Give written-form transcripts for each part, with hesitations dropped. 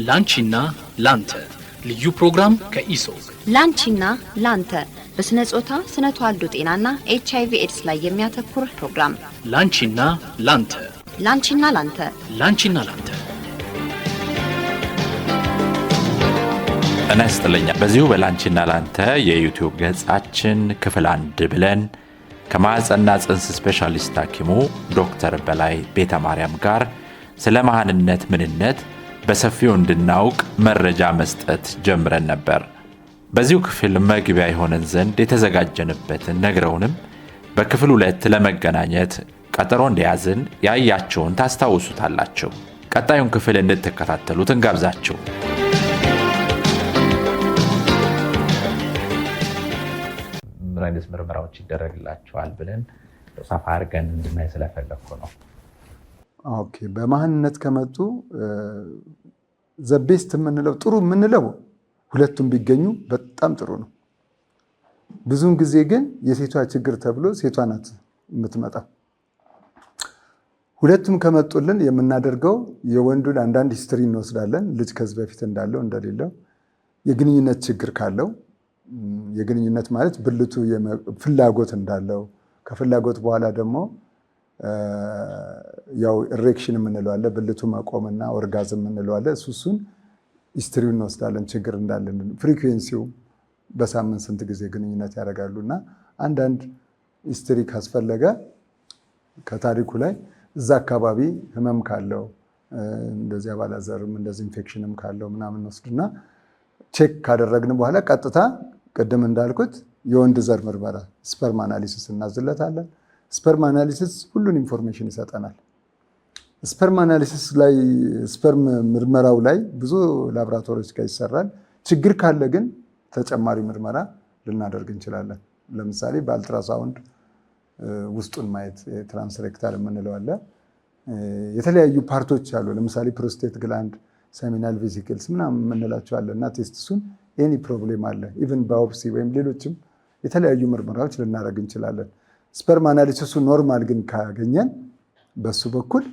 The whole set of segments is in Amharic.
ላንቺና ላንተ ልዩ ፕሮግራም ከኢሶግ ላንቺና ላንተ በስነ ጾታ ስነ ተዋልዶ ጤናና ኤችአይቪ ኤድስ ላይ የሚያተኩር ፕሮግራም ላንቺና ላንተ ላንቺና ላንተ ላንቺና ላንተ ጤና ይስጥልኝ። በዚሁ በላንቺና ላንተ የዩቲዩብ ገጻችን ክፍል 1 ብለን ከማህፀንና ጽንስ ስፔሻሊስት ሐኪሙ ዶክተር በላይ ቤተ ማርያም ጋር ስለ መሃንነት ምንነት በሰፊው እንድናውቅ መረጃ መስጠት ጀምረን ነበር። በዚሁ ክፍል መግቢያ ይሆነን ዘንድ የተዘጋጀንበትን ነግረውንም በክፍል 2 ለመገናኘት ቀጠሮ እንደያዝን ያያችሁን ታስታውሱታላችሁ። ቀጣዩን ክፍል እንድትከታተሉት እንጋብዛችሁ። ምን አይነት ምርመራዎች ይደረግላቸዋል ብለን ሰፋ አድርገን እንድናይ ስለፈለኩ ነው። ኦኬ፣ በመሃንነት ከመጡ ዘቤስት የምንለው ጥሩ የምንለው ሁለቱም ቢገኙ በጣም ጥሩ ነው። ብዙውን ጊዜ ግን የሴቷ ችግር ተብሎ ሴቷ ናት የምትመጣው። ሁለቱም ከመጡልን የምናደርገው የወንዱን አንዳንድ ሂስትሪ እንወስዳለን። ልጅ ከዚህ በፊት እንዳለው እንደሌለው፣ የግንኙነት ችግር ካለው፣ የግንኙነት ማለት ብልቱ ፍላጎት እንዳለው፣ ከፍላጎት በኋላ ደግሞ ያው ኢሬክሽን የምንለው አለ፣ ብልቱ መቆምና ኦርጋዝም የምንለው አለ። እሱን ሂስትሪውን እንወስዳለን። ችግር እንዳለን፣ ፍሪኩዌንሲው በሳምንት ስንት ጊዜ ግንኙነት ያደርጋሉና አንዳንድ ሂስትሪ ካስፈለገ ከታሪኩ ላይ እዛ አካባቢ ህመም ካለው እንደዚህ አባላዘርም እንደዚህ ኢንፌክሽንም ካለው ምናምን ወስድና ቼክ ካደረግን በኋላ ቀጥታ ቀደም እንዳልኩት የወንድ ዘር ምርመራ ስፐርም አናሊሲስ እናዝለታለን። ስፐርም አናሊሲስ ሁሉን ኢንፎርሜሽን ይሰጠናል። ስፐርም አናሊሲስ ላይ ስፐርም ምርመራው ላይ ብዙ ላቦራቶሪዎች ጋር ይሰራል። ችግር ካለ ግን ተጨማሪ ምርመራ ልናደርግ እንችላለን። ለምሳሌ በአልትራሳውንድ ውስጡን ማየት ትራንስሬክታል የምንለው አለ። የተለያዩ ፓርቶች አሉ። ለምሳሌ ፕሮስቴት ግላንድ፣ ሰሚናል ቬሲክልስ ምናምን የምንላቸው አለ እና ቴስቱን ኤኒ ፕሮብሌም አለ ኢቭን ባዮፕሲ ወይም ሌሎችም የተለያዩ ምርመራዎች ልናደርግ እንችላለን። ስፐርም አናሊሲሱ ኖርማል ግን ካገኘን በሱ በኩል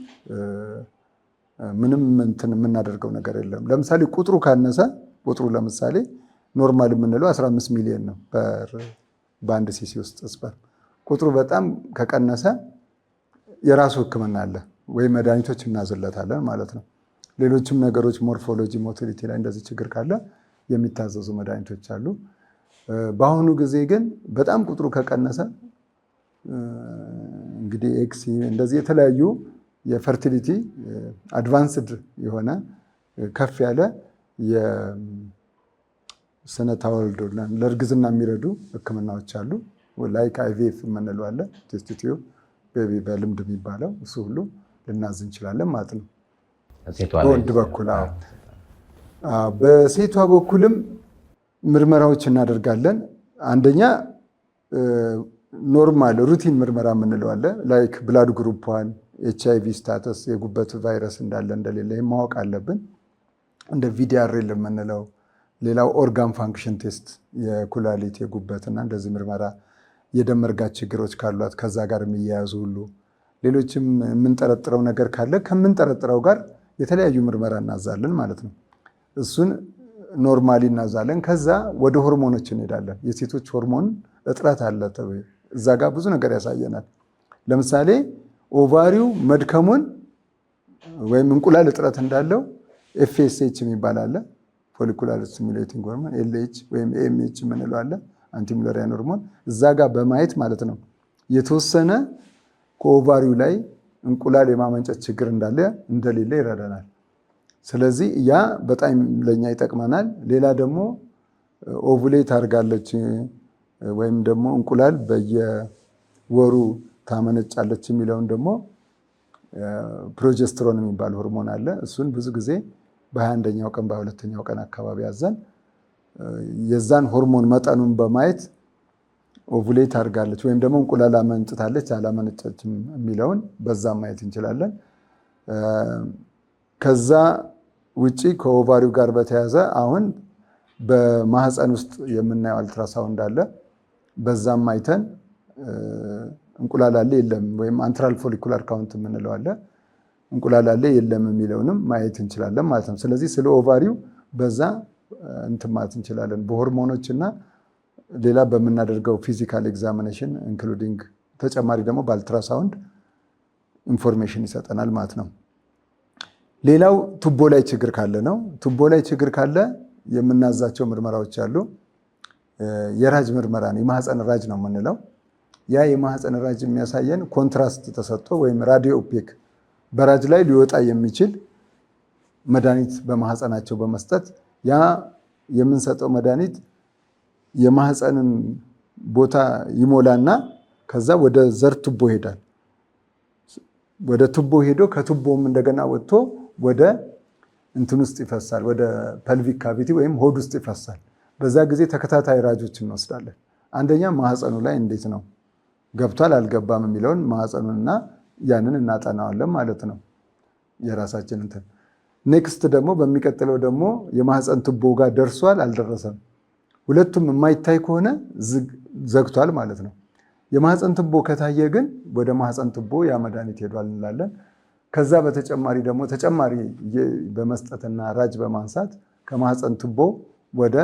ምንም እንትን የምናደርገው ነገር የለም። ለምሳሌ ቁጥሩ ካነሰ ቁጥሩ ለምሳሌ ኖርማል የምንለው 15 ሚሊዮን ነው በአንድ ሲሲ ውስጥ ስፐርም። ቁጥሩ በጣም ከቀነሰ የራሱ ሕክምና አለ ወይ መድኃኒቶች እናዝለታለን ማለት ነው። ሌሎችም ነገሮች ሞርፎሎጂ፣ ሞቲሊቲ ላይ እንደዚህ ችግር ካለ የሚታዘዙ መድኃኒቶች አሉ። በአሁኑ ጊዜ ግን በጣም ቁጥሩ ከቀነሰ እንግዲህ ኤክሲ እንደዚህ የተለያዩ የፈርቲሊቲ አድቫንስድ የሆነ ከፍ ያለ የስነ ተዋልዶ ለእርግዝና የሚረዱ ህክምናዎች አሉ። ላይክ አይቪኤፍ የምንለው አለ፣ ቴስት ቲዩብ ቤቢ በልምድ የሚባለው እሱ ሁሉ ልናዝ እንችላለን ማለት ነው። በወንድ በኩል በሴቷ በኩልም ምርመራዎች እናደርጋለን። አንደኛ ኖርማል ሩቲን ምርመራ የምንለው አለ። ላይክ ብላድ ግሩፕ 1፣ ኤችአይቪ ስታተስ፣ የጉበት ቫይረስ እንዳለ እንደሌለ ማወቅ አለብን። እንደ ቪዲአርኤል የምንለው ሌላው ኦርጋን ፋንክሽን ቴስት፣ የኩላሊት የጉበትና እንደዚህ ምርመራ፣ የደም መርጋት ችግሮች ካሏት ከዛ ጋር የሚያያዙ ሁሉ፣ ሌሎችም የምንጠረጥረው ነገር ካለ ከምንጠረጥረው ጋር የተለያዩ ምርመራ እናዛለን ማለት ነው። እሱን ኖርማሊ እናዛለን። ከዛ ወደ ሆርሞኖች እንሄዳለን። የሴቶች ሆርሞን እጥረት አለ፣ እዛ ጋር ብዙ ነገር ያሳየናል። ለምሳሌ ኦቫሪው መድከሙን ወይም እንቁላል እጥረት እንዳለው ኤፍኤስኤች የሚባል አለ፣ ፎሊኩላር ስቲሙሌቲንግ ሆርሞን፣ ኤልኤች ወይም ኤምኤች የምንለው አለ፣ አንቲሙለሪያን ሆርሞን። እዛ ጋር በማየት ማለት ነው የተወሰነ ከኦቫሪው ላይ እንቁላል የማመንጨት ችግር እንዳለ እንደሌለ ይረዳናል። ስለዚህ ያ በጣም ለኛ ይጠቅመናል። ሌላ ደግሞ ኦቭሌት አድርጋለች ወይም ደግሞ እንቁላል በየወሩ ታመነጫለች የሚለውን ደግሞ ፕሮጀስትሮን የሚባል ሆርሞን አለ። እሱን ብዙ ጊዜ በ21ኛው ቀን በ22ኛው ቀን አካባቢ ያዘን የዛን ሆርሞን መጠኑን በማየት ኦቭሌት አድርጋለች ወይም ደግሞ እንቁላል አመንጭታለች አላመነጨችም የሚለውን በዛ ማየት እንችላለን። ከዛ ውጪ ከኦቫሪው ጋር በተያያዘ አሁን በማህፀን ውስጥ የምናየው አልትራሳውንድ አለ። በዛም አይተን እንቁላል አለ የለም ወይም አንትራል ፎሊኩላር ካውንት የምንለው አለ። እንቁላል አለ የለም የሚለውንም ማየት እንችላለን ማለት ነው። ስለዚህ ስለ ኦቫሪው በዛ እንትን ማለት እንችላለን በሆርሞኖችና ሌላ በምናደርገው ፊዚካል ኤግዛሚኔሽን ኢንክሉዲንግ ተጨማሪ ደግሞ በአልትራሳውንድ ኢንፎርሜሽን ይሰጠናል ማለት ነው። ሌላው ቱቦ ላይ ችግር ካለ ነው። ቱቦ ላይ ችግር ካለ የምናዛቸው ምርመራዎች አሉ። የራጅ ምርመራ ነው፣ የማህፀን ራጅ ነው የምንለው። ያ የማህፀን ራጅ የሚያሳየን ኮንትራስት ተሰጥቶ ወይም ራዲዮ ኦፔክ በራጅ ላይ ሊወጣ የሚችል መድኃኒት በማህፀናቸው በመስጠት ያ የምንሰጠው መድኃኒት የማህፀንን ቦታ ይሞላና ከዛ ወደ ዘር ቱቦ ይሄዳል። ወደ ቱቦ ሄዶ ከቱቦም እንደገና ወጥቶ ወደ እንትን ውስጥ ይፈሳል፣ ወደ ፐልቪክ ካቪቲ ወይም ሆድ ውስጥ ይፈሳል። በዛ ጊዜ ተከታታይ ራጆች እንወስዳለን። አንደኛ ማህፀኑ ላይ እንዴት ነው ገብቷል አልገባም የሚለውን ማህፀኑንና ያንን እናጠናዋለን ማለት ነው የራሳችን እንትን። ኔክስት ደግሞ በሚቀጥለው ደግሞ የማህፀን ቱቦ ጋር ደርሷል አልደረሰም፣ ሁለቱም የማይታይ ከሆነ ዘግቷል ማለት ነው። የማህፀን ቱቦ ከታየ ግን ወደ ማህፀን ቱቦ ያ መድኃኒት ሄዷል እንላለን። ከዛ በተጨማሪ ደግሞ ተጨማሪ በመስጠትና ራጅ በማንሳት ከማህፀን ቱቦ ወደ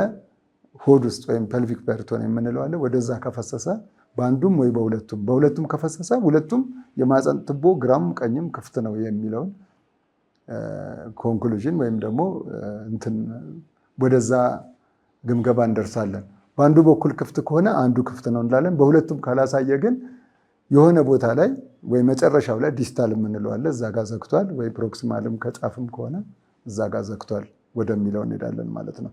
ሆድ ውስጥ ወይም ፐልቪክ ፐሪቶን የምንለዋለን ወደዛ ከፈሰሰ በአንዱም ወይ በሁለቱም ከፈሰሰ ሁለቱም የማህፀን ቱቦ ግራም ቀኝም ክፍት ነው የሚለውን ኮንክሉዥን ወይም ደግሞ እንትን ወደዛ ግምገባ እንደርሳለን። በአንዱ በኩል ክፍት ከሆነ አንዱ ክፍት ነው እንላለን። በሁለቱም ካላሳየ ግን የሆነ ቦታ ላይ ወይ መጨረሻው ላይ ዲስታል የምንለዋለን እዛ ጋር ዘግቷል፣ ወይ ፕሮክሲማልም ከጫፍም ከሆነ እዛ ጋር ዘግቷል ወደሚለው እንሄዳለን ማለት ነው።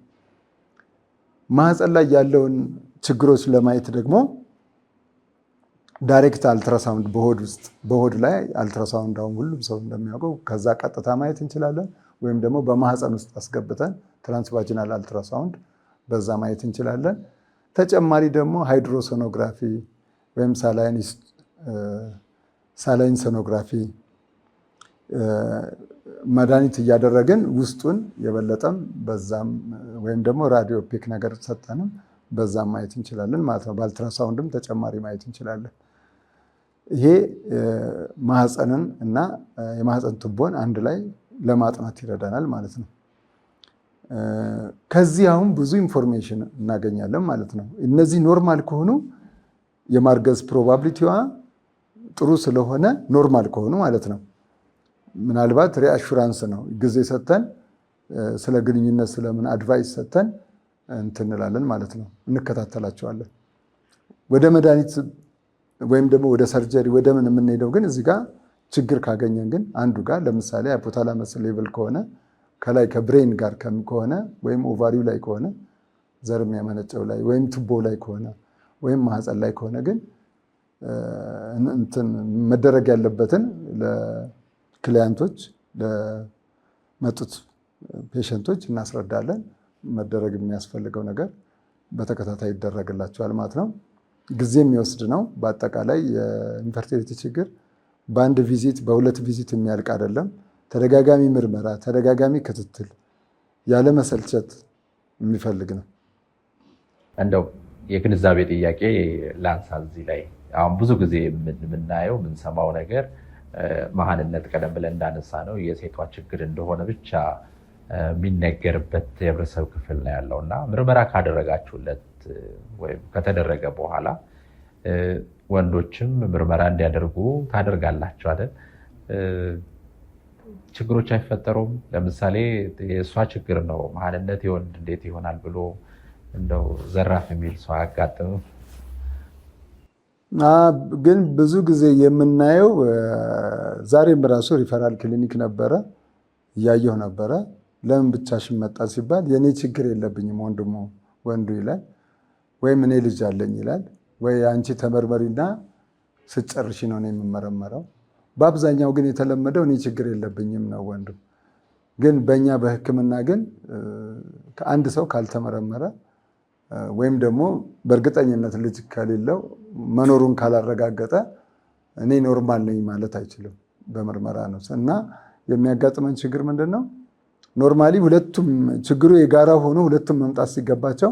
ማህፀን ላይ ያለውን ችግሮች ለማየት ደግሞ ዳይሬክት አልትራሳውንድ በሆድ ላይ አልትራሳውንድ አሁን ሁሉም ሰው እንደሚያውቀው ከዛ ቀጥታ ማየት እንችላለን። ወይም ደግሞ በማህፀን ውስጥ አስገብተን ትራንስቫጂናል አልትራሳውንድ በዛ ማየት እንችላለን። ተጨማሪ ደግሞ ሃይድሮሶኖግራፊ ወይም ሳላይን ሶኖግራፊ መድኃኒት እያደረግን ውስጡን የበለጠም በዛም ወይም ደግሞ ራዲዮ ኦፔክ ነገር ሰጠንም በዛም ማየት እንችላለን ማለት ነው። በአልትራሳውንድም ተጨማሪ ማየት እንችላለን። ይሄ ማህፀንን እና የማህፀን ቱቦን አንድ ላይ ለማጥናት ይረዳናል ማለት ነው። ከዚህ አሁን ብዙ ኢንፎርሜሽን እናገኛለን ማለት ነው። እነዚህ ኖርማል ከሆኑ የማርገዝ ፕሮባቢሊቲዋ ጥሩ ስለሆነ ኖርማል ከሆኑ ማለት ነው። ምናልባት ሪአሹራንስ ነው ጊዜ ሰጥተን ስለ ግንኙነት ስለምን አድቫይስ ሰጥተን እንትንላለን ማለት ነው፣ እንከታተላቸዋለን። ወደ መድኃኒት ወይም ደግሞ ወደ ሰርጀሪ ወደ ምን የምንሄደው ግን እዚህ ጋር ችግር ካገኘን ግን አንዱ ጋር ለምሳሌ ሃይፖታላመስ ሌቭል ከሆነ ከላይ ከብሬን ጋር ከሆነ ወይም ኦቫሪው ላይ ከሆነ ዘር የሚያመነጨው ላይ ወይም ቱቦ ላይ ከሆነ ወይም ማህፀን ላይ ከሆነ ግን እንትን መደረግ ያለበትን ለክሊያንቶች ለመጡት ፔሸንቶች እናስረዳለን። መደረግ የሚያስፈልገው ነገር በተከታታይ ይደረግላቸዋል ማለት ነው። ጊዜ የሚወስድ ነው። በአጠቃላይ የኢንፈርቲሊቲ ችግር በአንድ ቪዚት በሁለት ቪዚት የሚያልቅ አይደለም። ተደጋጋሚ ምርመራ፣ ተደጋጋሚ ክትትል ያለመሰልቸት የሚፈልግ ነው። እንደው የግንዛቤ ጥያቄ ላንሳ እዚህ ላይ። አሁን ብዙ ጊዜ የምናየው የምንሰማው ነገር መሃንነት ቀደም ብለን እንዳነሳ ነው የሴቷ ችግር እንደሆነ ብቻ የሚነገርበት የህብረተሰብ ክፍል ነው ያለው እና ምርመራ ካደረጋችሁለት ወይም ከተደረገ በኋላ ወንዶችም ምርመራ እንዲያደርጉ ታደርጋላችሁ አይደል? ችግሮች አይፈጠሩም? ለምሳሌ የእሷ ችግር ነው መሃንነት የወንድ እንዴት ይሆናል ብሎ እንደው ዘራፍ የሚል ሰው አያጋጥምም? ግን ብዙ ጊዜ የምናየው ዛሬም ራሱ ሪፈራል ክሊኒክ ነበረ እያየሁ ነበረ። ለምን ብቻሽን መጣ ሲባል የኔ ችግር የለብኝም ወንዱ ይላል፣ ወይም እኔ ልጅ አለኝ ይላል፣ ወይ አንቺ ተመርመሪና ስጨርሽ ነው እኔ የምመረመረው። በአብዛኛው ግን የተለመደው እኔ ችግር የለብኝም ነው ወንዱ። ግን በእኛ በሕክምና ግን ከአንድ ሰው ካልተመረመረ ወይም ደግሞ በእርግጠኝነት ልጅ ከሌለው መኖሩን ካላረጋገጠ እኔ ኖርማል ነኝ ማለት አይችልም። በምርመራ ነው እና የሚያጋጥመን ችግር ምንድን ነው? ኖርማሊ ሁለቱም ችግሩ የጋራ ሆኖ ሁለቱም መምጣት ሲገባቸው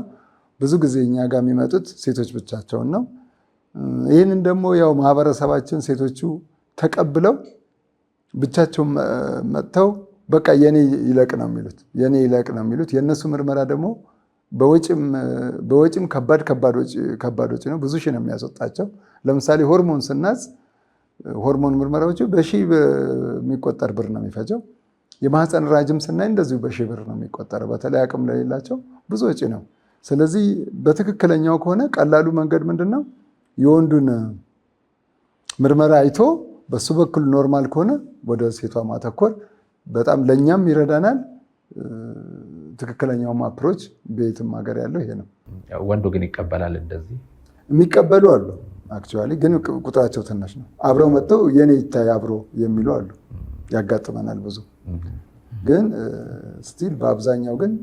ብዙ ጊዜ እኛ ጋር የሚመጡት ሴቶች ብቻቸውን ነው። ይህንን ደግሞ ያው ማህበረሰባችን ሴቶቹ ተቀብለው ብቻቸው መጥተው በቃ የኔ ይለቅ ነው የሚሉት። የእነሱ ምርመራ ደግሞ በወጪም ከባድ ወጪ ነው። ብዙ ሺህ ነው የሚያስወጣቸው። ለምሳሌ ሆርሞን ስናዝ ሆርሞን ምርመራዎቹ በሺህ የሚቆጠር ብር ነው የሚፈጀው። የማህፀን ራጅም ስናይ እንደዚሁ በሺህ ብር ነው የሚቆጠረው። በተለይ አቅም ለሌላቸው ብዙ ወጪ ነው። ስለዚህ በትክክለኛው ከሆነ ቀላሉ መንገድ ምንድን ነው? የወንዱን ምርመራ አይቶ በሱ በኩል ኖርማል ከሆነ ወደ ሴቷ ማተኮር በጣም ለእኛም ይረዳናል። ትክክለኛውም አፕሮች በየትም ሀገር ያለው ይሄ ነው። ወንዱ ግን ይቀበላል? እንደዚህ የሚቀበሉ አሉ። አክቹዋሊ ግን ቁጥራቸው ትንሽ ነው። አብረው መጥተው የኔ ይታይ አብሮ የሚሉ አሉ። ያጋጥመናል ብዙ። ግን ስቲል በአብዛኛው ግን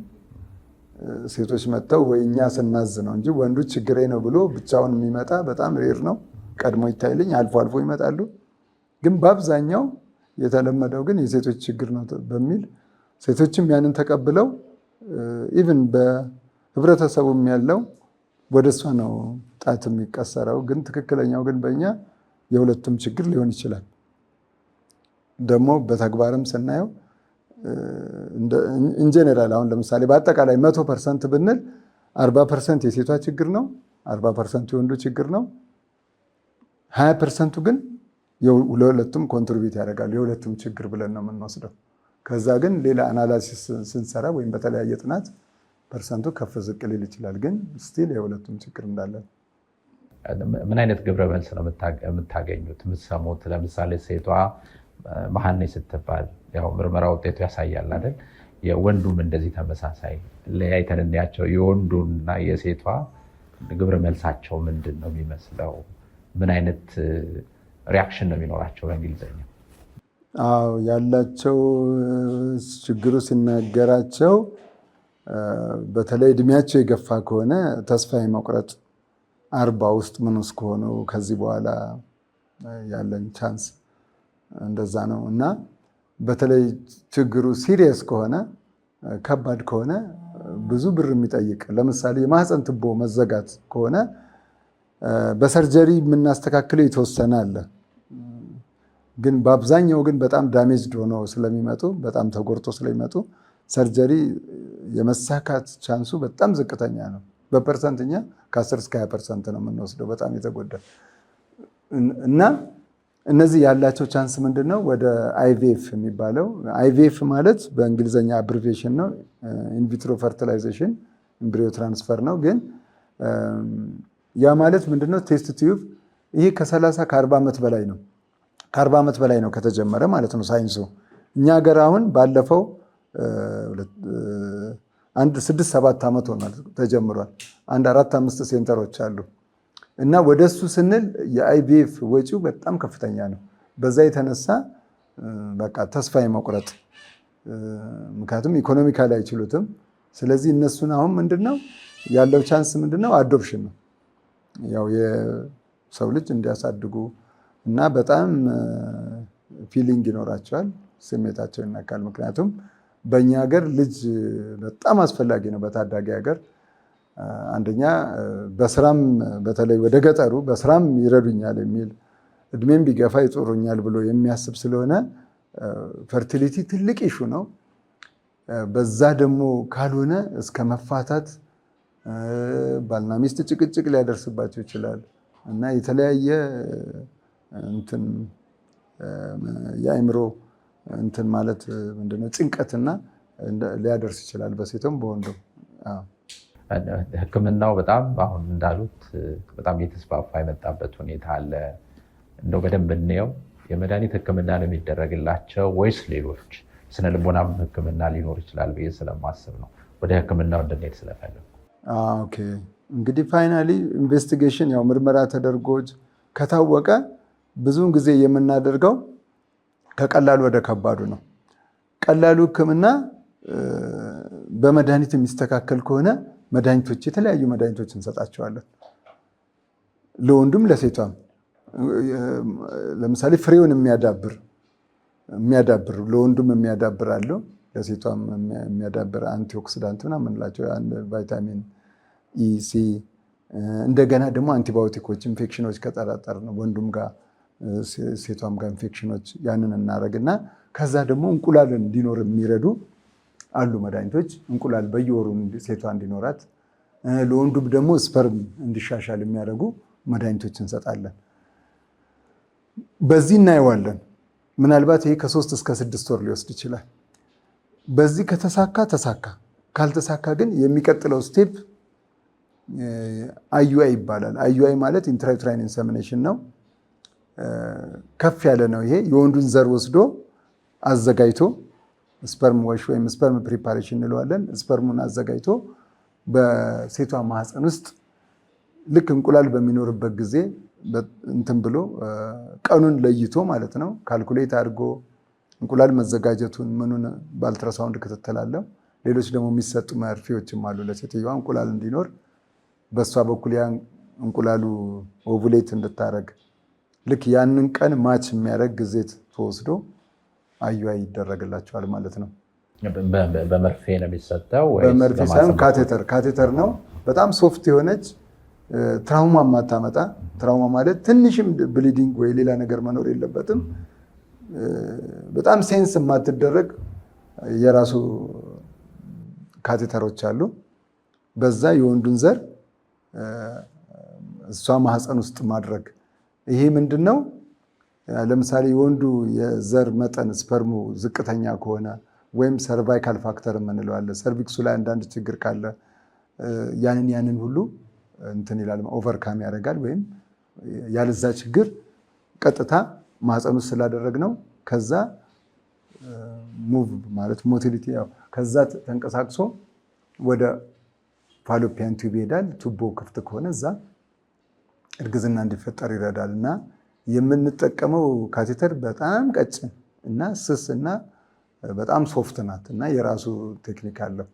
ሴቶች መጥተው ወይ እኛ ስናዝ ነው እንጂ ወንዱ ችግሬ ነው ብሎ ብቻውን የሚመጣ በጣም ሬር ነው። ቀድሞ ይታይልኝ አልፎ አልፎ ይመጣሉ። ግን በአብዛኛው የተለመደው ግን የሴቶች ችግር ነው በሚል ሴቶችም ያንን ተቀብለው ኢቭን በህብረተሰቡም ያለው ወደ እሷ ነው ጣት የሚቀሰረው። ግን ትክክለኛው ግን በእኛ የሁለቱም ችግር ሊሆን ይችላል። ደግሞ በተግባርም ስናየው ኢንጀነራል አሁን ለምሳሌ በአጠቃላይ 100% ብንል 40% የሴቷ ችግር ነው፣ 40% የወንዱ ችግር ነው። 20% ግን ለሁለቱም ኮንትሪቢዩት ያደርጋሉ። የሁለቱም ችግር ብለን ነው የምንወስደው። ከዛ ግን ሌላ አናላሲስ ስንሰራ ወይም በተለያየ ጥናት ፐርሰንቱ ከፍ ዝቅ ሊል ይችላል። ግን ስቲል የሁለቱም ችግር እንዳለ። ምን አይነት ግብረ መልስ ነው የምታገኙት የምትሰሙት? ለምሳሌ ሴቷ መሀን ነኝ ስትባል ያው ምርመራ ውጤቱ ያሳያል አይደል? የወንዱም እንደዚህ ተመሳሳይ ለያይተን እንያቸው። የወንዱና የሴቷ ግብረ መልሳቸው ምንድን ነው የሚመስለው? ምን አይነት ሪያክሽን ነው የሚኖራቸው? በእንግሊዝኛ ያላቸው ችግሩ ሲነገራቸው በተለይ እድሜያቸው የገፋ ከሆነ ተስፋ የመቁረጥ 40 ውስጥ ምን ውስጥ ከሆኑ ከዚህ በኋላ ያለን ቻንስ እንደዛ ነው። እና በተለይ ችግሩ ሲሪየስ ከሆነ ከባድ ከሆነ ብዙ ብር የሚጠይቅ ለምሳሌ የማህፀን ትቦ መዘጋት ከሆነ በሰርጀሪ የምናስተካክለው የተወሰነ አለ። ግን በአብዛኛው ግን በጣም ዳሜጅድ ሆነው ስለሚመጡ በጣም ተጎርቶ ስለሚመጡ ሰርጀሪ የመሳካት ቻንሱ በጣም ዝቅተኛ ነው። በፐርሰንትኛ ከ10 እስከ 20% ነው የምንወስደው በጣም የተጎዳ እና እነዚህ ያላቸው ቻንስ ምንድን ነው? ወደ አይቪኤፍ የሚባለው አይቪኤፍ ማለት በእንግሊዝኛ አብሪቬሽን ነው። ኢንቪትሮ ፈርቲላይዜሽን ኤምብሪዮ ትራንስፈር ነው። ግን ያ ማለት ምንድነው? ቴስት ቲዩብ ይሄ ከ30 ከ40 ዓመት በላይ ነው። ከ40 ዓመት በላይ ነው ከተጀመረ ማለት ነው ሳይንሱ። እኛ ሀገር አሁን ባለፈው 6-7 ዓመት ሆኗል ተጀምሯል። 4-5 ሴንተሮች አሉ እና ወደሱ ስንል የአይቪኤፍ ወጪው በጣም ከፍተኛ ነው። በዛ የተነሳ በቃ ተስፋ የመቁረጥ ምክንያቱም ኢኮኖሚካሊ አይችሉትም። ስለዚህ እነሱን አሁን ምንድነው ያለው ቻንስ ምንድነው? አዶፕሽን ነው። ያው የሰው ልጅ እንዲያሳድጉ እና በጣም ፊሊንግ ይኖራቸዋል፣ ስሜታቸው ይነካል። ምክንያቱም በእኛ ሀገር ልጅ በጣም አስፈላጊ ነው። በታዳጊ ሀገር አንደኛ በስራም በተለይ ወደ ገጠሩ በስራም ይረዱኛል የሚል እድሜም ቢገፋ ይጦሩኛል ብሎ የሚያስብ ስለሆነ ፈርቲሊቲ ትልቅ ኢሹ ነው። በዛ ደግሞ ካልሆነ እስከ መፋታት ባልና ሚስት ጭቅጭቅ ሊያደርስባቸው ይችላል እና የተለያየ እንትን የአእምሮ እንትን ማለት ምንድነው ጭንቀትና ሊያደርስ ይችላል በሴቱም በወንዱም። ሕክምናው በጣም አሁን እንዳሉት በጣም እየተስፋፋ የመጣበት ሁኔታ አለ። እንደው በደንብ እንየው። የመድኃኒት ሕክምና ነው የሚደረግላቸው ወይስ ሌሎች ስነ ልቦናም ሕክምና ሊኖር ይችላል ብዬ ስለማስብ ነው ወደ ሕክምናው እንድንሄድ ስለፈለኩ። ኦኬ እንግዲህ ፋይናሊ ኢንቨስቲጌሽን ያው ምርመራ ተደርጎ ከታወቀ ብዙውን ጊዜ የምናደርገው ከቀላሉ ወደ ከባዱ ነው። ቀላሉ ሕክምና በመድኃኒት የሚስተካከል ከሆነ መድኃኒቶች የተለያዩ መድኃኒቶች እንሰጣቸዋለን ለወንዱም ለሴቷም። ለምሳሌ ፍሬውን የሚያዳብር ለወንዱም የሚያዳብር አለው ለሴቷም የሚያዳብር አንቲኦክሲዳንት ምናምን የምንላቸው ቫይታሚን ኢ፣ ሲ እንደገና ደግሞ አንቲባዮቲኮች ኢንፌክሽኖች ከጠራጠር ነው ወንዱም ጋር ሴቷም ጋር ኢንፌክሽኖች ያንን እናደርግና ከዛ ደግሞ እንቁላል እንዲኖር የሚረዱ አሉ መድኃኒቶች። እንቁላል በየወሩ ሴቷ እንዲኖራት፣ ለወንዱም ደግሞ ስፐርም እንዲሻሻል የሚያደርጉ መድኃኒቶች እንሰጣለን። በዚህ እናየዋለን። ምናልባት ይሄ ከ3 እስከ 6 ወር ሊወስድ ይችላል። በዚህ ከተሳካ ተሳካ፣ ካልተሳካ ግን የሚቀጥለው ስቴፕ አዩአይ ይባላል። አዩአይ ማለት ኢንትራዩትራይን ኢንሰሚኔሽን ነው። ከፍ ያለ ነው። ይሄ የወንዱን ዘር ወስዶ አዘጋጅቶ ስፐርም ዋሽ ወይም ስፐርም ፕሪፓሬሽን እንለዋለን። ስፐርሙን አዘጋጅቶ በሴቷ ማህፀን ውስጥ ልክ እንቁላል በሚኖርበት ጊዜ እንትን ብሎ ቀኑን ለይቶ ማለት ነው ካልኩሌት አድርጎ እንቁላል መዘጋጀቱን ምኑን በአልትራሳውንድ ክትትል አለው። ሌሎች ደግሞ የሚሰጡ መርፌዎችም አሉ ለሴትዮዋ እንቁላል እንዲኖር በእሷ በኩል ያ እንቁላሉ ኦቭሌት እንድታረግ ልክ ያንን ቀን ማች የሚያደርግ ጊዜ ተወስዶ አዩአይ ይደረግላቸዋል ማለት ነው። በመርፌ ነው የሚሰጠው? በመርፌ ሳይሆን ካቴተር ነው። በጣም ሶፍት የሆነች ትራውማ ማታመጣ። ትራውማ ማለት ትንሽም ብሊዲንግ ወይ ሌላ ነገር መኖር የለበትም። በጣም ሴንስ የማትደረግ የራሱ ካቴተሮች አሉ። በዛ የወንዱን ዘር እሷ ማህፀን ውስጥ ማድረግ። ይሄ ምንድን ነው? ለምሳሌ የወንዱ የዘር መጠን ስፐርሙ ዝቅተኛ ከሆነ ወይም ሰርቫይካል ፋክተር የምንለው አለ። ሰርቪክሱ ላይ አንዳንድ ችግር ካለ ያንን ሁሉ እንትን ይላል፣ ኦቨርካም ያደርጋል። ወይም ያለዛ ችግር ቀጥታ ማህፀን ውስጥ ስላደረግ ነው ከዛ ሙቭ ማለት ሞቲሊቲ፣ ከዛ ተንቀሳቅሶ ወደ ፋሎፒያን ቱብ ይሄዳል። ቱቦ ክፍት ከሆነ እዛ እርግዝና እንዲፈጠር ይረዳል። እና የምንጠቀመው ካቴተር በጣም ቀጭን እና ስስ እና በጣም ሶፍት ናት እና የራሱ ቴክኒክ አለው።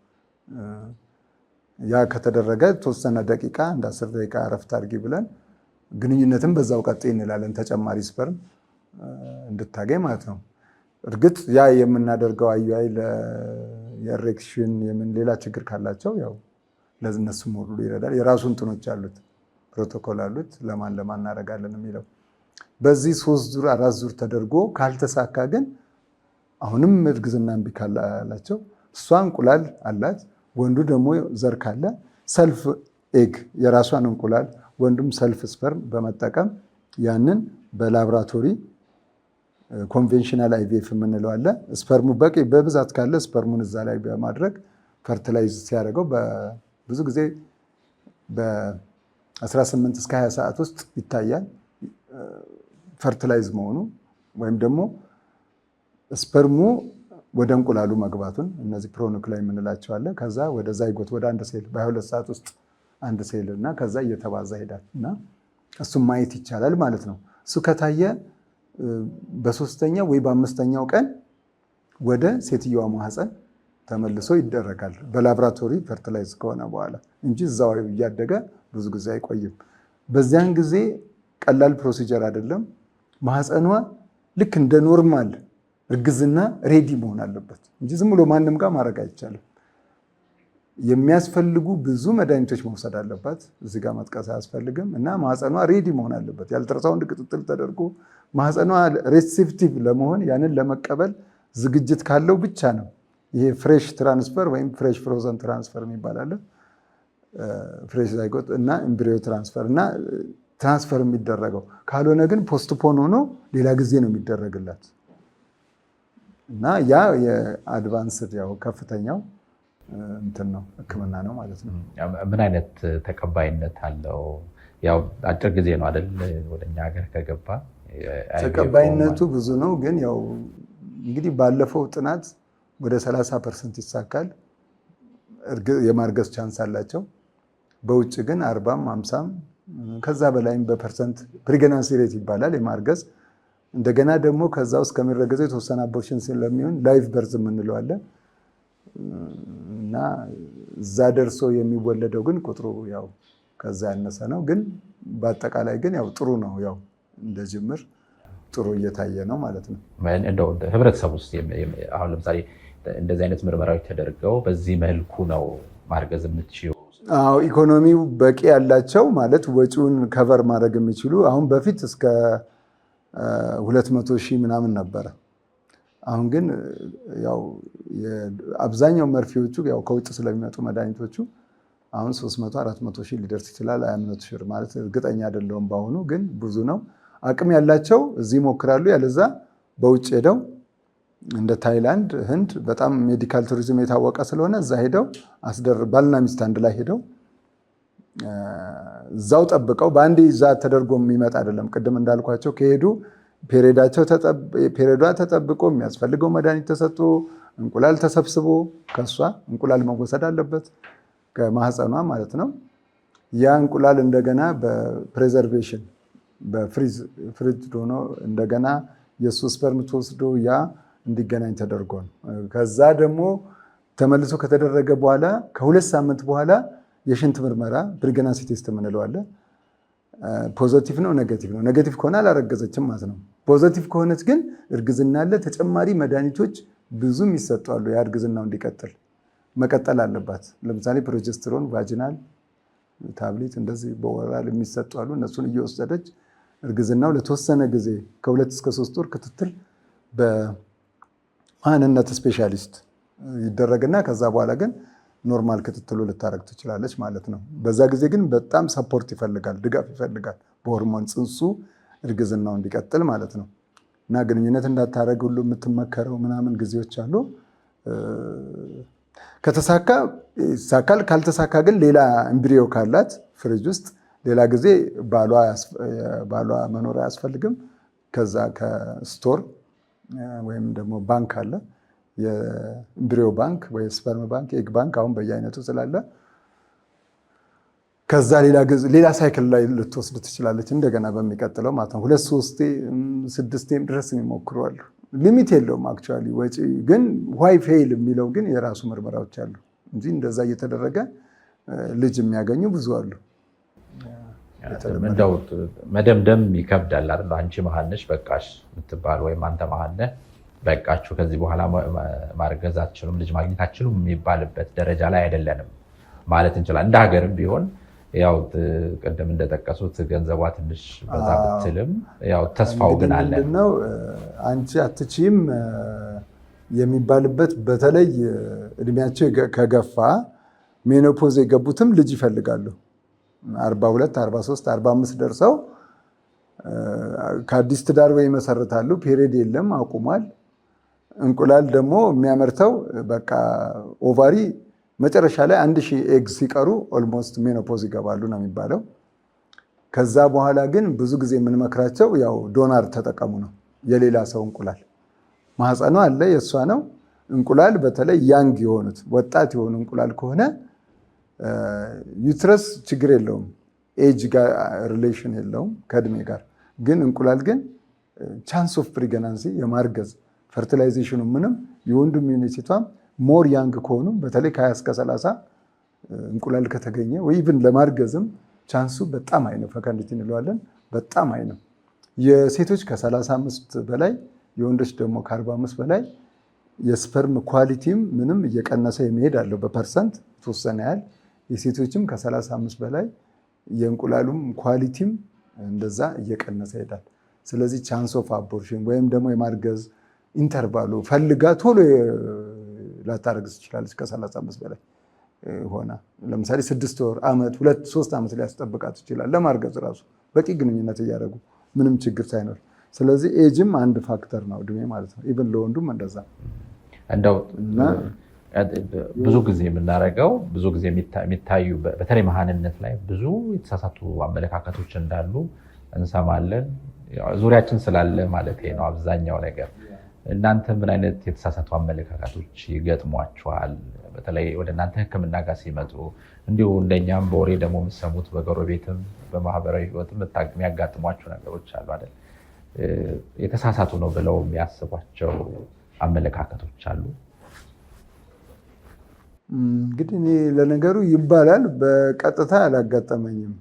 ያ ከተደረገ ተወሰነ ደቂቃ እንደ 10 ደቂቃ እረፍት አድርጊ ብለን ግንኙነትን በዛው ቀጥይ እንላለን፣ ተጨማሪ ስፐርም እንድታገኝ ማለት ነው። እርግጥ ያ የምናደርገው አዩአይ የኤሬክሽን የምን ሌላ ችግር ካላቸው ያው ለእነሱም ሁሉ ይረዳል። የራሱ እንትኖች አሉት፣ ፕሮቶኮል አሉት፣ ለማን እናደርጋለን የሚለው። በዚህ 3 ዙር 4 ዙር ተደርጎ ካልተሳካ ግን አሁንም እርግዝና እምቢ ካላቸው እሷ እንቁላል አላት፣ ወንዱ ደግሞ ዘር ካለ ሰልፍ ኤግ የራሷን እንቁላል ወንዱም ሰልፍ ስፐርም በመጠቀም ያንን በላብራቶሪ ኮንቬንሽናል አይቪኤፍ የምንለው አለ። ስፐርሙ በቂ በብዛት ካለ ስፐርሙን እዛ ላይ በማድረግ ፈርቲላይዝ ሲያደርገው ብዙ ጊዜ በ18 እስከ 20 ሰዓት ውስጥ ይታያል ፈርቲላይዝ መሆኑ ወይም ደግሞ ስፐርሙ ወደ እንቁላሉ መግባቱን። እነዚህ ፕሮኑክላይ የምንላቸው አለ። ከዛ ወደ ዛይጎት ወደ 1 ሴል በ22 ሰዓት ውስጥ 1 ሴል እና ከዛ እየተባዛ ይሄዳል እና እሱም ማየት ይቻላል ማለት ነው። እሱ ከታየ በ3ኛ ወይ በ5ኛው ቀን ወደ ሴትዮዋ ማህፀን ተመልሶ ይደረጋል በላብራቶሪ ፈርቲላይዝ ከሆነ በኋላ እንጂ እዛው እያደገ ብዙ ጊዜ አይቆይም። በዚያን ጊዜ ቀላል ፕሮሲጀር አይደለም። ማህፀኗ ልክ እንደ ኖርማል እርግዝና ሬዲ መሆን አለበት እንጂ ዝም ብሎ ማንም ጋር ማድረግ አይቻልም። የሚያስፈልጉ ብዙ መድኃኒቶች መውሰድ አለባት። እዚህ ጋር መጥቀስ አያስፈልግም። እና ማህፀኗ ሬዲ መሆን አለበት። የአልትራሳውንድ ክትትል ተደርጎ ማህፀኗ ሬሴፕቲቭ ለመሆን ያንን ለመቀበል ዝግጅት ካለው ብቻ ነው ይሄ ፍሬሽ ትራንስፈር ወይም ፍሬሽ ፍሮዘን ትራንስፈር የሚባል አለ። ፍሬሽ ዛይጎት እና ኤምብሪዮ ትራንስፈር እና ትራንስፈር የሚደረገው ካልሆነ ግን ፖስትፖን ሆኖ ሌላ ጊዜ ነው የሚደረግላት እና ያ የአድቫንስድ ያው ከፍተኛው እንትን ነው ህክምና ነው ማለት ነው። ምን አይነት ተቀባይነት አለው? ያው አጭር ጊዜ ነው አይደል ወደኛ ሀገር ከገባ። ተቀባይነቱ ብዙ ነው፣ ግን ያው እንግዲህ ባለፈው ጥናት ወደ 30% ይሳካል፣ የማርገዝ ቻንስ አላቸው። በውጭ ግን 40ም 50ም ከዛ በላይም በፐርሰንት ፕሬግናንሲ ሬት ይባላል የማርገዝ። እንደገና ደግሞ ከዛ ውስጥ ከሚረገዘው የተወሰነ አቦርሽን ስለሚሆን ላይቭ በርዝ የምንለው አለ እና እዛ ደርሶ የሚወለደው ግን ቁጥሩ ያው ከዛ ያነሰ ነው። ግን በአጠቃላይ ግን ያው ጥሩ ነው፣ ያው እንደ ጅምር ጥሩ እየታየ ነው ማለት ነው። እንደው ህብረተሰብ ውስጥ አሁን ለምሳሌ እንደዚህ አይነት ምርመራዎች ተደርገው በዚህ መልኩ ነው ማርገዝ የምትችይው? አዎ ኢኮኖሚው በቂ ያላቸው ማለት ወጪውን ከቨር ማድረግ የሚችሉ አሁን በፊት እስከ 200,000 ምናምን ነበረ። አሁን ግን ያው አብዛኛው መርፌዎቹ ያው ከውጭ ስለሚመጡ መድኃኒቶቹ አሁን 300-400,000 ሊደርስ ይችላል። 20,000 ማለት እርግጠኛ አይደለሁም። በአሁኑ ግን ብዙ ነው። አቅም ያላቸው እዚህ ይሞክራሉ። ያለዛ በውጭ ሄደው እንደ ታይላንድ፣ ህንድ በጣም ሜዲካል ቱሪዝም የታወቀ ስለሆነ እዛ ሄደው ባልና ሚስት አንድ ላይ ሄደው እዛው ጠብቀው በአንዴ እዛ ተደርጎ የሚመጣ አይደለም። ቅድም እንዳልኳቸው ከሄዱ ፔሬዷ ተጠብቆ የሚያስፈልገው መድኃኒት ተሰጥቶ እንቁላል ተሰብስቦ ከሷ እንቁላል መወሰድ አለበት ከማህፀኗ ማለት ነው። ያ እንቁላል እንደገና በፕሬዘርቬሽን በፍሪጅ ሆኖ እንደገና የሱ ስፐርም ተወስዶ ያ እንዲገናኝ ተደርጎ ነው። ከዛ ደግሞ ተመልሶ ከተደረገ በኋላ ከ2 ሳምንት በኋላ የሽንት ምርመራ ፕሬግናንሲ ቴስት የምንለው አለ። ፖዚቲቭ ነው ኔጌቲቭ ነው። ኔጌቲቭ ከሆነ አላረገዘችም ማለት ነው። ፖዚቲቭ ከሆነች ግን እርግዝና አለ። ተጨማሪ መድኃኒቶች ብዙም ይሰጣሉ። ያ እርግዝናው እንዲቀጥል መቀጠል አለባት። ለምሳሌ ፕሮጀስትሮን፣ ቫጂናል ታብሌት እንደዚህ በወራል የሚሰጡ አሉ። እነሱን እየወሰደች እርግዝናው ለተወሰነ ጊዜ ከ2 እስከ 3 ወር ክትትል በማህፀንነት ስፔሻሊስት ይደረግና ከዛ በኋላ ግን ኖርማል ክትትሉ ልታረግ ትችላለች ማለት ነው። በዛ ጊዜ ግን በጣም ሰፖርት ይፈልጋል፣ ድጋፍ ይፈልጋል በሆርሞን ጽንሱ እርግዝናው እንዲቀጥል ማለት ነው። እና ግንኙነት እንዳታረግ ሁሉ የምትመከረው ምናምን ጊዜዎች አሉ። ከተሳካ ይሳካል፣ ካልተሳካ ግን ሌላ ኤምብሪዮ ካላት ፍሪጅ ውስጥ ሌላ ጊዜ ባሏ መኖር አያስፈልግም። ከዛ ከስቶር ወይም ደግሞ ባንክ አለ የኤምብሪዮ ባንክ ወይ ስፐርም ባንክ፣ ኤግ ባንክ አሁን በየአይነቱ ስላለ ከዛ ሌላ ሳይክል ላይ ልትወስድ ትችላለች እንደገና በሚቀጥለው ማለት ነው። 2፣ 3፣ 6 ድረስ የሚሞክሩ አሉ። ሊሚት የለውም አክቹዋሊ ወጪ ግን ዋይ ፌል የሚለው ግን የራሱ ምርመራዎች አሉ እንጂ እንደዛ እየተደረገ ልጅ የሚያገኙ ብዙ አሉ። እንደው መደምደም ይከብዳል አይደል? አንቺ መሀል ነሽ በቃሽ የምትባል ወይም አንተ መሀል ነህ በቃችሁ ከዚህ በኋላ ማርገዝ አትችሉም፣ ልጅ ማግኘት አትችሉም የሚባልበት ደረጃ ላይ አይደለንም ማለት እንችላለን። እንደ ሀገርም ቢሆን ያው ቅድም እንደጠቀሱት ገንዘቧ ትንሽ በዛ ብትልም ያው ተስፋው ግን አለ ነው። አንቺ አትችይም የሚባልበት በተለይ እድሜያቸው ከገፋ ሜኖፖዝ የገቡትም ልጅ ይፈልጋሉ። 42፣ 43፣ 45 ደርሰው ከአዲስ ትዳር ወይ ይመሰርታሉ። ፔሪድ የለም አቁሟል። እንቁላል ደግሞ የሚያመርተው በቃ ኦቫሪ መጨረሻ ላይ 1000 ኤግ ሲቀሩ ኦልሞስት ሜኖፖዝ ይገባሉ ነው የሚባለው። ከዛ በኋላ ግን ብዙ ጊዜ የምንመክራቸው ያው ዶናር ተጠቀሙ ነው። የሌላ ሰው እንቁላል ማህፀኗ አለ የእሷ ነው። እንቁላል በተለይ ያንግ የሆኑት ወጣት የሆኑ እንቁላል ከሆነ ዩትረስ ችግር የለውም፣ ኤጅ ጋር ሪሌሽን የለውም ከእድሜ ጋር። ግን እንቁላል ግን ቻንስ ኦፍ ፕሬግናንሲ የማርገዝ ፈርቲላይዜሽኑ ምንም የወንዱ ኢሚዩኒቲቷም ሞር ያንግ ከሆኑ በተለይ ከ20 እስከ 30 እንቁላል ከተገኘ ወይ ኢቭን ለማርገዝም ቻንሱ በጣም አይ ነው። ፈካንዲቲ እንለዋለን በጣም አይ ነው። የሴቶች ከ35 በላይ የወንዶች ደግሞ ከ45 በላይ የስፐርም ኳሊቲም ምንም እየቀነሰ የሚሄድ አለው በፐርሰንት የተወሰነ ያህል። የሴቶችም ከ35 በላይ የእንቁላሉም ኳሊቲም እንደዛ እየቀነሰ ይሄዳል። ስለዚህ ቻንስ ኦፍ አቦርሽን ወይም ደግሞ የማርገዝ ኢንተርቫሉ ፈልጋ ቶሎ ላታረግዝ ትችላለች። ከ35 በላይ ሆና ለምሳሌ 6 ወር፣ ዓመት፣ 2፣ 3 ዓመት ሊያስጠብቃት ይችላል ለማርገዝ ራሱ በቂ ግንኙነት እያደረጉ ምንም ችግር ሳይኖር። ስለዚህ ኤጅም አንድ ፋክተር ነው እድሜ ማለት ነው። ኢቭን ለወንዱም እንደዛ። እንደው ብዙ ጊዜ የምናደርገው ብዙ ጊዜ የሚታዩ በተለይ መሀንነት ላይ ብዙ የተሳሳቱ አመለካከቶች እንዳሉ እንሰማለን። ዙሪያችን ስላለ ማለት ነው አብዛኛው ነገር። እናንተ ምን አይነት የተሳሳቱ አመለካከቶች ይገጥሟችኋል? በተለይ ወደ እናንተ ሕክምና ጋር ሲመጡ እንዲሁ እንደኛም በወሬ ደግሞ የምትሰሙት በጎረቤትም በማህበራዊ ህይወትም የሚያጋጥሟቸው ነገሮች አሉ አይደል? የተሳሳቱ ነው ብለው የሚያስቧቸው አመለካከቶች አሉ። እንግዲህ እኔ ለነገሩ ይባላል በቀጥታ አላጋጠመኝም።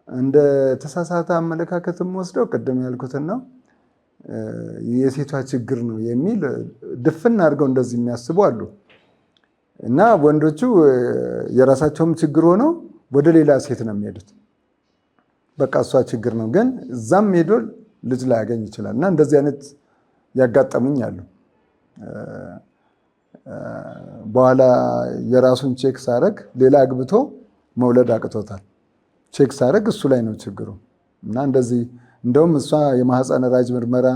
እንደ ተሳሳተ አመለካከትም ወስደው ቅድም ያልኩትን ነው የሴቷ ችግር ነው የሚል ድፍን አድርገው እንደዚህ የሚያስቡ አሉ። እና ወንዶቹ የራሳቸውም ችግር ሆነው ወደ ሌላ ሴት ነው የሚሄዱት። በቃ እሷ ችግር ነው። ግን እዛም ሄዶ ልጅ ላይ ያገኝ ይችላል እና እንደዚህ አይነት ያጋጠሙኝ አሉ። በኋላ የራሱን ቼክ ሳረግ ሌላ አግብቶ መውለድ አቅቶታል። ቼክ ሳረግ እሱ ላይ ነው ችግሩ እና እንደዚህ እንደውም እሷ የማህፀን ራጅ ምርመራ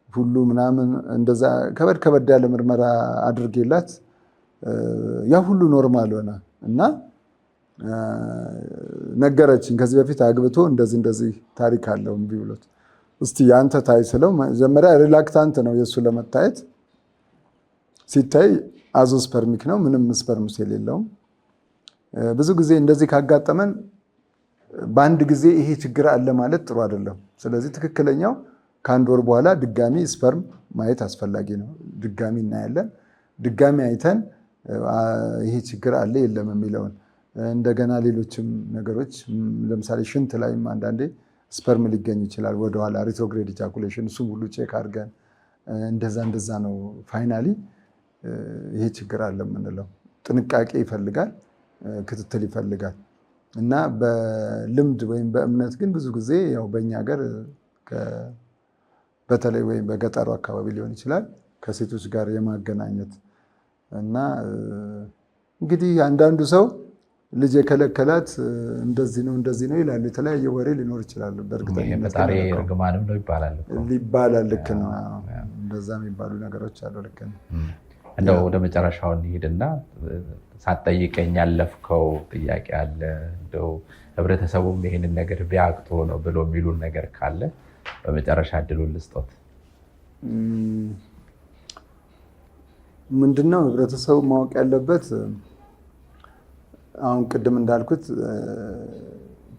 ሁሉ ምናምን እንደዛ ከበድ ያለ ምርመራ አድርጌላት ያ ሁሉ ኖርማል ሆነ እና ነገረችኝ። ከዚህ በፊት አግብቶ እንደዚህ ታሪክ አለው እምቢ ብሎት እስቲ ያንተ ታይ ስለው መጀመሪያ ሪላክታንት ነው የሱ ለመታየት ሲታይ አዞስፐርሚክ ነው፣ ምንም ስፐርም ሴል የለውም። ብዙ ጊዜ እንደዚህ ካጋጠመን በአንድ ጊዜ ይሄ ችግር አለ ማለት ጥሩ አይደለም። ስለዚህ ትክክለኛው ከአንድ ወር በኋላ ድጋሚ ስፐርም ማየት አስፈላጊ ነው። ድጋሚ እናያለን። ድጋሚ አይተን ይሄ ችግር አለ የለም የሚለውን እንደገና ሌሎችም ነገሮች ለምሳሌ ሽንት ላይም አንዳንዴ ስፐርም ሊገኝ ይችላል ወደኋላ ሪትሮግሬድ ኢጃኩሌሽን፣ እሱም ሁሉ ቼክ አድርገን እንደዛ ነው ፋይናሊ ይሄ ችግር አለ የምንለው። ጥንቃቄ ይፈልጋል፣ ክትትል ይፈልጋል እና በልምድ ወይም በእምነት ግን ብዙ ጊዜ ያው በእኛ ሀገር በተለይ ወይም በገጠሩ አካባቢ ሊሆን ይችላል ከሴቶች ጋር የማገናኘት እና እንግዲህ አንዳንዱ ሰው ልጅ የከለከላት እንደዚህ ነው ይላሉ። የተለያየ ወሬ ሊኖር ይችላል። በእርግጠኝነት ፈጣሪ እርግማንም ነው ይባላል። ልክ ነው። እንደዛ የሚባሉ ነገሮች አሉ። ልክ ነው። እንደው ወደ መጨረሻው እንሂድና ሳትጠይቀኝ ያለፍከው ጥያቄ አለ። እንደው ህብረተሰቡም ይሄንን ነገር ቢያቅቶ ነው ብሎ የሚሉን ነገር ካለ በመጨረሻ እድሉን ልስጦት። ምንድነው ህብረተሰቡ ማወቅ ያለበት? አሁን ቅድም እንዳልኩት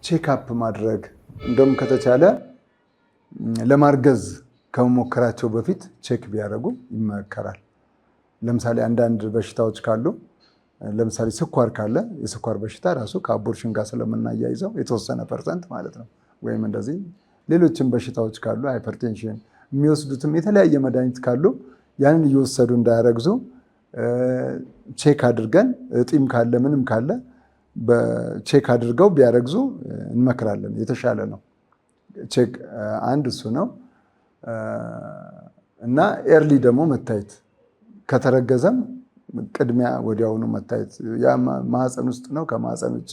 ቼክአፕ ማድረግ እንደውም ከተቻለ ለማርገዝ ከመሞከራቸው በፊት ቼክ ቢያደርጉ ይመከራል። ለምሳሌ አንዳንድ በሽታዎች ካሉ ለምሳሌ ስኳር ካለ የስኳር በሽታ ራሱ ከአቦርሽን ጋር ስለምናያይዘው የተወሰነ ፐርሰንት ማለት ነው። ወይም እንደዚህ ሌሎችም በሽታዎች ካሉ ሃይፐርቴንሽን የሚወስዱትም የተለያየ መድኃኒት ካሉ ያንን እየወሰዱ እንዳያረግዙ ቼክ አድርገን እጢም ካለ ምንም ካለ በቼክ አድርገው ቢያረግዙ እንመክራለን። የተሻለ ነው። ቼክ አንድ እሱ ነው እና ኤርሊ ደግሞ መታየት ከተረገዘም ቅድሚያ ወዲያውኑ መታየት። ያ ማህፀን ውስጥ ነው ከማህፀን ውጭ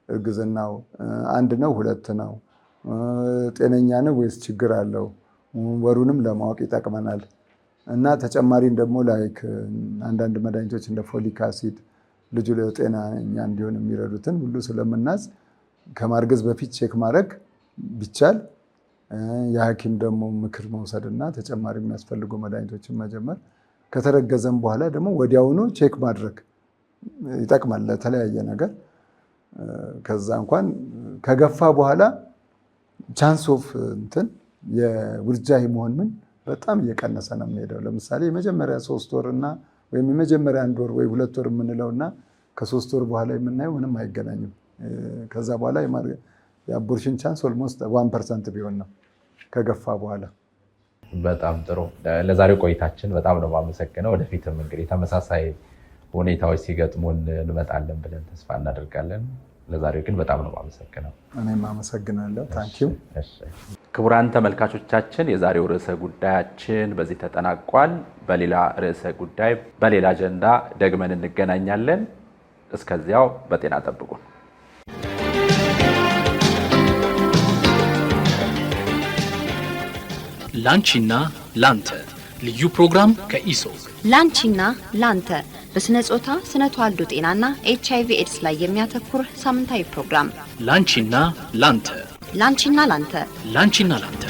እርግዝናው አንድ ነው ሁለት ነው ጤነኛ ነው ወይስ ችግር አለው ወሩንም ለማወቅ ይጠቅመናል። እና ተጨማሪም ደግሞ ላይክ አንዳንድ መድኃኒቶች እንደ ፎሊክ አሲድ ልጁ ለጤናኛ እንዲሆን የሚረዱትን ሁሉ ስለምናዝ ከማርገዝ በፊት ቼክ ማድረግ ቢቻል የሐኪም ደግሞ ምክር መውሰድና ተጨማሪ የሚያስፈልጉ መድኃኒቶችን መጀመር፣ ከተረገዘም በኋላ ደግሞ ወዲያውኑ ቼክ ማድረግ ይጠቅማል ለተለያየ ነገር። ከዛ እንኳን ከገፋ በኋላ ቻንስ ኦፍ እንትን የውርጃ መሆን ምን በጣም እየቀነሰ ነው የሚሄደው። ለምሳሌ የመጀመሪያ 3 ወር እና ወይም የመጀመሪያ 1 ወር ወይ 2 ወር የምንለውና ከ3 ወር በኋላ የምናየው ምንም አይገናኝም። ከዛ በኋላ የአቦርሽን ቻንስ ኦልሞስት 1% ቢሆን ነው ከገፋ በኋላ። በጣም ጥሩ። ለዛሬው ቆይታችን በጣም ነው የማመሰግነው። ወደፊትም እንግዲህ ተመሳሳይ ሁኔታዎች ሲገጥሙን እንመጣለን ብለን ተስፋ እናደርጋለን። ለዛሬው ግን በጣም ነው የማመሰግነው። እኔም አመሰግናለሁ። ታንኪዩ። ክቡራን ተመልካቾቻችን የዛሬው ርዕሰ ጉዳያችን በዚህ ተጠናቋል። በሌላ ርዕሰ ጉዳይ በሌላ አጀንዳ ደግመን እንገናኛለን። እስከዚያው በጤና ጠብቁን። ላንቺና ላንተ ልዩ ፕሮግራም ከኢሶክ ላንቺና ላንተ በስነ ጾታ ስነ ተዋልዶ ጤናና ኤችአይቪ ኤድስ ላይ የሚያተኩር ሳምንታዊ ፕሮግራም ላንቺና ላንተ ላንቺና ላንተ ላንቺና ላንተ